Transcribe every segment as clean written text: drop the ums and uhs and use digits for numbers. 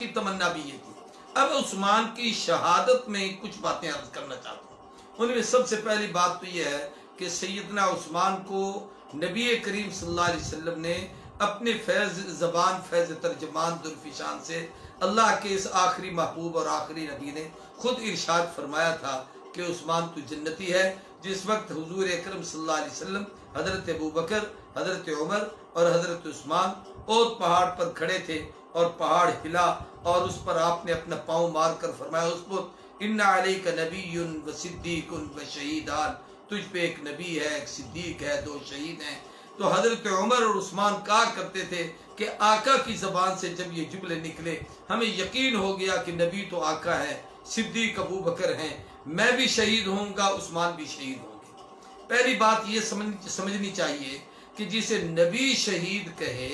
کی تمنا بھی یہ تھی۔ اب عثمان کی شہادت میں کچھ باتیں عرض کرنا چاہتا ہوں۔ ان میں سب سے پہلی بات تو یہ ہے کہ سیدنا عثمان کو نبی کریم صلی اللہ علیہ وسلم نے اپنے فیض زبان، فیض ترجمان درفشان سے اللہ کے اس آخری محبوب اور آخری نبی نے خود ارشاد فرمایا تھا کہ عثمان تو جنتی ہے۔ جس وقت حضور اکرم صلی اللہ علیہ وسلم، حضرت ابوبکر، حضرت عمر اور حضرت عثمان احد پہاڑ پر کھڑے تھے اور پہاڑ ہلا اور اس پر آپ نے اپنا پاؤں مار کر فرمایا اس پر ان علیک نبی و صدیق و شہیدان، تجھ پہ ایک نبی ہے، ایک صدیق ہے، دو شہید ہیں۔ تو حضرت عمر اور عثمان کہا کرتے تھے کہ آقا کی زبان سے جب یہ جملے نکلے ہمیں یقین ہو گیا کہ نبی تو آقا ہے، صدیق ابو بکر ہیں، میں بھی شہید ہوں گا، عثمان بھی شہید ہوں گے۔ پہلی بات یہ سمجھنی چاہیے کہ جسے نبی شہید کہے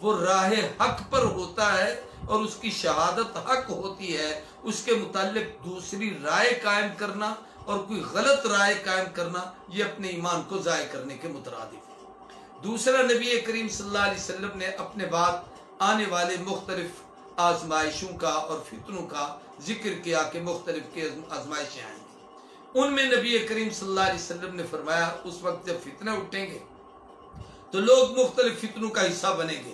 وہ راہ حق پر ہوتا ہے اور اس کی شہادت حق ہوتی ہے، اس کے متعلق دوسری رائے قائم کرنا اور کوئی غلط رائے قائم کرنا یہ اپنے ایمان کو ضائع کرنے کے مترادف ہے۔ دوسرا، نبی کریم صلی اللہ علیہ وسلم نے اپنے بعد آنے والے مختلف آزمائشوں کا اور فتنوں کا ذکر کیا کہ مختلف کی آزمائشیں آئیں گی۔ ان میں نبی کریم صلی اللہ علیہ وسلم نے فرمایا اس وقت جب فتنے اٹھیں گے تو لوگ مختلف فتنوں کا حصہ بنیں گے،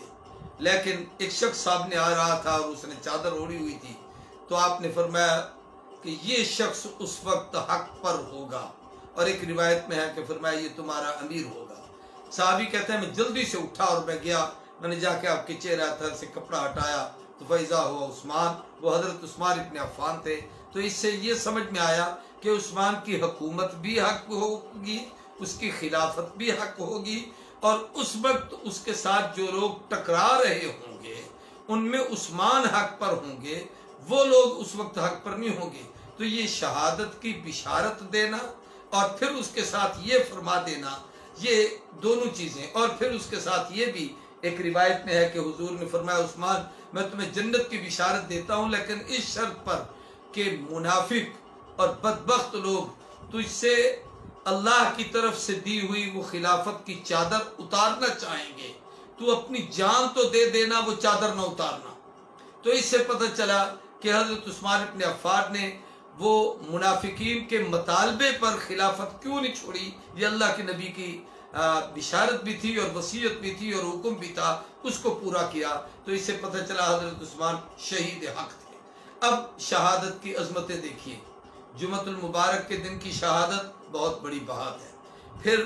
لیکن ایک شخص سامنے آ رہا تھا اور اس نے چادر اوڑھی ہوئی تھی، تو آپ نے فرمایا کہ یہ شخص اس وقت حق پر ہوگا، اور ایک روایت میں ہے کہ فرمایا یہ تمہارا امیر ہوگا۔ صحابی کہتے ہیں میں جلدی سے اٹھا اور میں گیا، میں نے جا کے آپ کے چہرہ تر سے کپڑا ہٹایا تو فیضا ہوا عثمان، وہ حضرت عثمان ابن عفان تھے۔ تو اس سے یہ سمجھ میں آیا کہ عثمان کی حکومت بھی حق ہوگی، اس کی خلافت بھی حق ہوگی، اور اس وقت اس کے ساتھ جو لوگ ٹکرا رہے ہوں گے ان میں عثمان حق پر ہوں گے، وہ لوگ اس وقت حق پر نہیں ہوں گے۔ تو یہ شہادت کی بشارت دینا اور پھر اس کے ساتھ یہ فرما دینا، یہ دونوں چیزیں، اور پھر اس کے ساتھ یہ بھی ایک روایت میں ہے کہ حضور نے فرمایا عثمان میں تمہیں جنت کی بشارت دیتا ہوں، لیکن اس شرط پر کہ منافق اور بدبخت لوگ تجھ سے اللہ کی طرف سے دی ہوئی وہ خلافت کی چادر اتارنا چاہیں گے، تو اپنی جان تو دے دینا، وہ چادر نہ اتارنا۔ تو اس سے پتہ چلا کہ حضرت عثمان ابن عفان نے وہ منافقین کے مطالبے پر خلافت کیوں نہیں چھوڑی، یہ اللہ کے نبی کی بشارت بھی تھی اور وصیت بھی تھی اور حکم بھی تھا، اس کو پورا کیا۔ تو اس سے پتہ چلا حضرت عثمان شہید حق تھے۔ اب شہادت کی عظمتیں دیکھیے، جمعۃ المبارک کے دن کی شہادت بہت بڑی بات ہے، پھر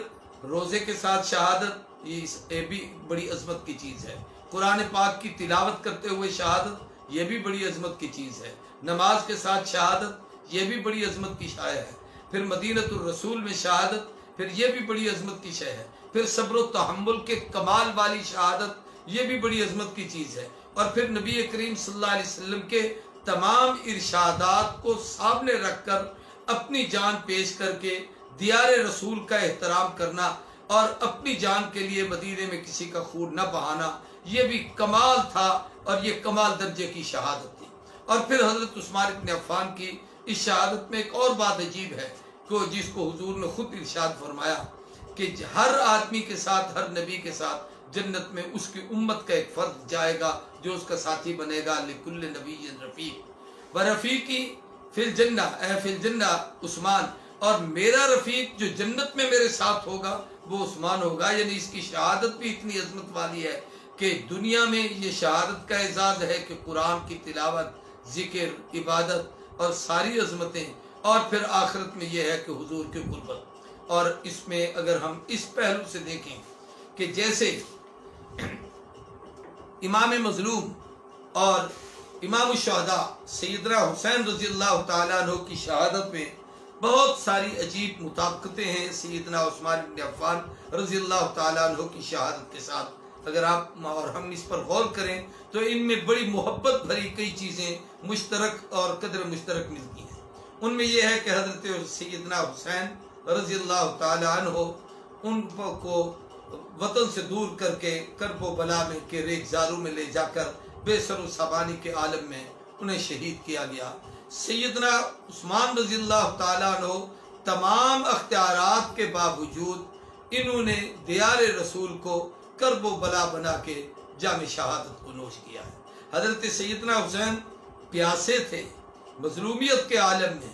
روزے کے ساتھ شہادت یہ بھی بڑی عظمت کی چیز ہے، قرآن پاک کی تلاوت کرتے ہوئے شہادت یہ بھی بڑی عظمت کی چیز ہے، نماز کے ساتھ شہادت یہ بھی بڑی عظمت کی شے ہے، پھر مدینۃ الرسول میں شہادت پھر یہ بھی بڑی عظمت کی شے ہے، پھر صبر و تحمل کے کمال والی شہادت یہ بھی بڑی عظمت کی چیز ہے، اور پھر نبی کریم صلی اللہ علیہ وسلم کے تمام ارشادات کو سامنے رکھ کر اپنی جان پیش کر کے دیار رسول کا احترام کرنا اور اپنی جان کے لیے مدینے میں کسی کا خون نہ بہانا، یہ بھی کمال تھا اور یہ کمال درجے کی شہادت تھی۔ اور پھر حضرت عثمان ابن عفان کی اس شہادت میں ایک اور بات عجیب ہے کہ جس کو حضور نے خود ارشاد فرمایا کہ ہر آدمی کے ساتھ، ہر نبی کے ساتھ جنت میں اس کی امت کا ایک فرد جائے گا جو اس کا ساتھی بنے گا، لکل نبی رفیق ورفیقی فی الجنہ، اے فی الجنہ عثمان، اور میرا رفیق جو جنت میں میرے ساتھ ہوگا وہ عثمان ہوگا۔ یعنی اس کی شہادت بھی اتنی عظمت والی ہے کہ دنیا میں یہ شہادت کا اعزاز ہے کہ قرآن کی تلاوت، ذکر، عبادت اور ساری عظمتیں، اور پھر آخرت میں یہ ہے کہ حضور کی قربت۔ اور اس میں اگر ہم اس پہلو سے دیکھیں کہ جیسے امام مظلوم اور امام الشہداء سیدنا حسین رضی اللہ تعالیٰ عنہ کی شہادت میں بہت ساری عجیب مطابقتیں ہیں سیدنا عثمان بن عفان رضی اللہ تعالیٰ عنہ کی شہادت کے ساتھ۔ اگر آپ اور ہم اس پر غور کریں تو ان میں بڑی محبت بھری کئی چیزیں مشترک اور قدر مشترک ملتی ہیں۔ ان میں یہ ہے کہ حضرت سیدنا حسین رضی اللہ تعالیٰ عنہ ان کو وطن سے دور کر کے کرب و بلا میں کے ریگزاروں میں لے جا کر بے سر و سامانی کے عالم میں انہیں شہید کیا گیا۔ سیدنا عثمان رضی اللہ تعالیٰ عنہ تمام اختیارات کے باوجود انہوں نے دیار رسول کو کرب و بلا بنا کے جام شہادت کو نوش کیا ہے۔ حضرت سیدنا حسین پیاسے تھے مظلومیت کے عالم میں،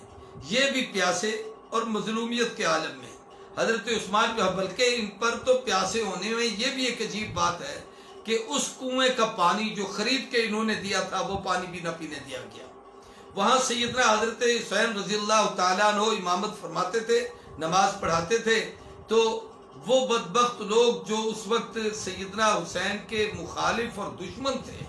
یہ بھی پیاسے اور مظلومیت کے عالم میں۔ حضرت عثمان بلکہ ان پر تو پیاسے ہونے میں یہ بھی ایک عجیب بات ہے کہ اس کنویں کا پانی جو خرید کے انہوں نے دیا تھا وہ پانی بھی نہ پینے دیا گیا۔ وہاں سیدنا حضرت حسین رضی اللہ تعالیٰ عنہ امامت فرماتے تھے، نماز پڑھاتے تھے، تو وہ بدبخت لوگ جو اس وقت سیدنا حسین کے مخالف اور دشمن تھے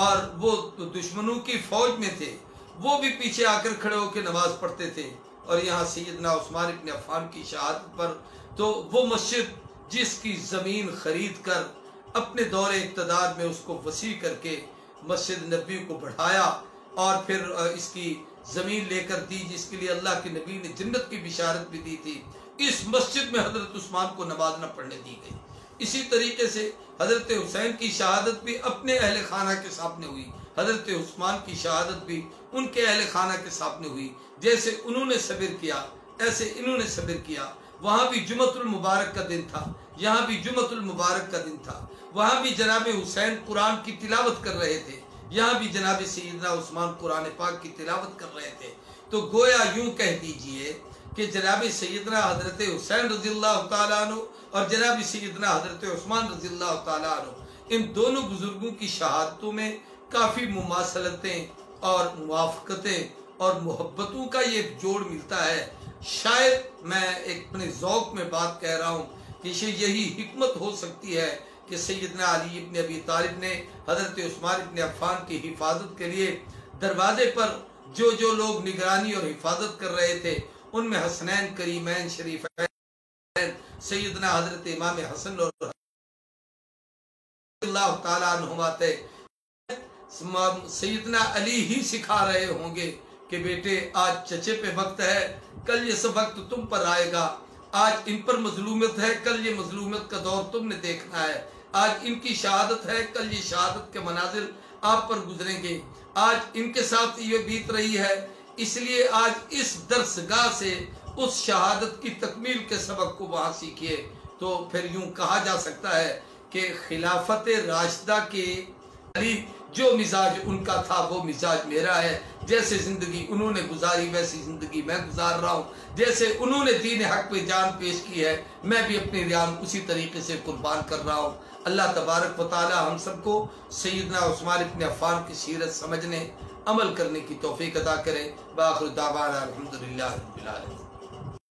اور وہ دشمنوں کی فوج میں تھے، وہ بھی پیچھے آ کر کھڑے ہو کے نماز پڑھتے تھے۔ اور یہاں سیدنا عثمان ابن عفان کی شہادت پر تو وہ مسجد جس کی زمین خرید کر اپنے دور اقتدار میں اس کو وسیع کر کے مسجد نبی کو بڑھایا اور پھر اس کی زمین لے کر دی جس کے لیے اللہ کے نبی نے جنت کی بشارت بھی دی تھی، اس مسجد میں حضرت عثمان کو نماز نہ پڑھنے دی گئی۔ اسی طریقے سے حضرت حسین کی شہادت بھی اپنے اہل خانہ کے سامنے ہوئی، حضرت عثمان کی شہادت بھی ان کے اہل خانہ کے سامنے ہوئی۔ جیسے انہوں نے صبر کیا ایسے انہوں نے صبر کیا۔ وہاں بھی جمعۃ المبارک کا دن تھا، یہاں بھی جمعۃ المبارک کا دن تھا، وہاں بھی جناب حسین قرآن کی تلاوت کر رہے تھے، یہاں بھی جناب سیدنا عثمان قرآن پاک کی تلاوت کر رہے تھے۔ تو گویا یوں کہہ دیجئے کہ جناب سیدنا حضرت حسین رضی اللہ تعالیٰ عنہ اور جناب سیدنا حضرت عثمان رضی اللہ تعالیٰ عنہ، ان دونوں بزرگوں کی شہادتوں میں کافی مماثلتیں اور موافقتیں اور محبتوں کا یہ ایک جوڑ ملتا ہے۔ شاید میں ایک اپنے ذوق میں بات کہہ رہا ہوں کہ یہی حکمت ہو سکتی ہے کہ سیدنا علی ابن ابی طالب نے حضرت عثمان ابن عفان کی حفاظت کے لیے دروازے پر جو لوگ نگرانی اور حفاظت کر رہے تھے ان میں حسنین کریمین شریفین سیدنا حضرت امام حسن اور اللہ تعالیٰ عنہما تھے۔ سیدنا علی ہی سکھا رہے ہوں گے کہ بیٹے آج چچے پہ وقت ہے، کل یہ سب وقت تم پر آئے گا، آج ان پر مظلومت ہے، کل یہ مظلومت کا دور تم نے دیکھنا ہے، آج ان کی شہادت ہے، کل یہ شہادت کے منازل آپ پر گزریں گے، آج ان کے ساتھ یہ بیت رہی ہے، اس لیے آج اس درسگاہ سے اس شہادت کی تکمیل کے سبق کو وہاں سیکھیے۔ تو پھر یوں کہا جا سکتا ہے کہ خلافت راشدہ کے علی جو مزاج ان کا تھا وہ مزاج میرا ہے، جیسے زندگی انہوں نے گزاری ویسی زندگی میں گزار رہا ہوں، جیسے انہوں نے دین حق پہ جان پیش کی ہے میں بھی اپنی جان اسی طریقے سے قربان کر رہا ہوں۔ اللہ تبارک و تعالی ہم سب کو سیدنا عثمان ابن عفان کی سیرت سمجھنے عمل کرنے کی توفیق عطا کرے۔ بآخر دعوانا الحمدللہ رب العالمین۔